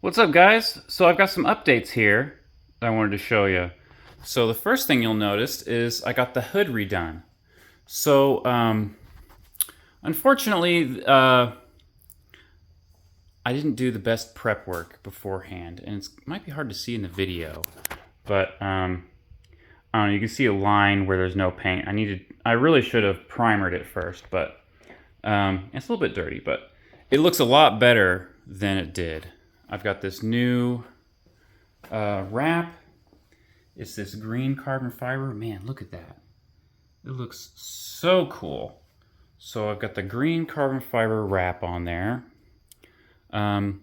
What's up, guys? So I've got some updates here that I wanted to show you. So the first thing you'll notice is I got the hood redone. So unfortunately, I didn't do the best prep work beforehand, and it might be hard to see in the video, but I don't know, you can see a line where there's no paint. I really should have primered it first, but it's a little bit dirty, but it looks a lot better than it did. I've got this new wrap. It's this green carbon fiber. Man, look at that. It looks so cool. So I've got the green carbon fiber wrap on there. I've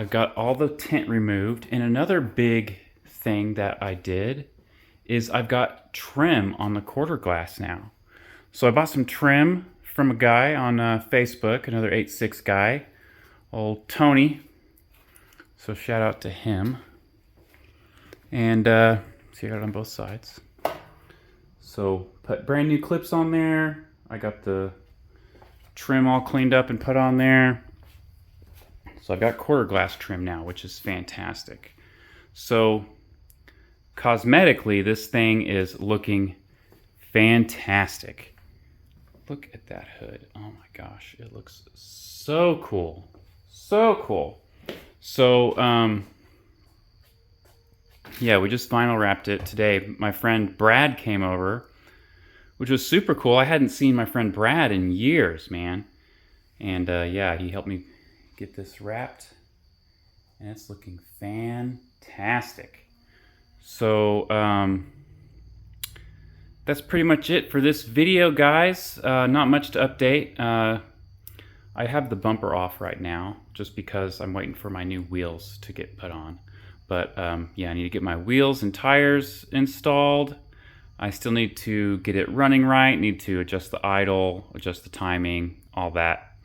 got all the tint removed. And another big thing that I did is I've got trim on the quarter glass now. So I bought some trim from a guy on Facebook, another 86 guy, old Tony. So shout out to him. And see, I got it on both sides. So put brand new clips on there. I got the trim all cleaned up and put on there. So I've got quarter glass trim now, which is fantastic. So cosmetically, this thing is looking fantastic. Look at that hood. Oh my gosh, it looks so cool. So cool. So, yeah, we just vinyl wrapped it today. My friend Brad came over, which was super cool. I hadn't seen my friend Brad in years, man. And yeah, he helped me get this wrapped, and it's looking fantastic. So, that's pretty much it for this video, guys. Not much to update. I have the bumper off right now just because I'm waiting for my new wheels to get put on. But yeah, I need to get my wheels and tires installed. I still need to get it running right, need to adjust the idle, adjust the timing, all that.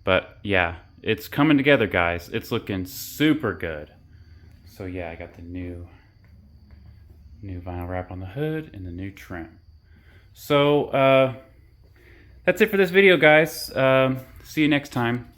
But yeah, it's coming together, guys. It's looking super good. So yeah, I got the new vinyl wrap on the hood and the new trim. So that's it for this video, guys. See you next time.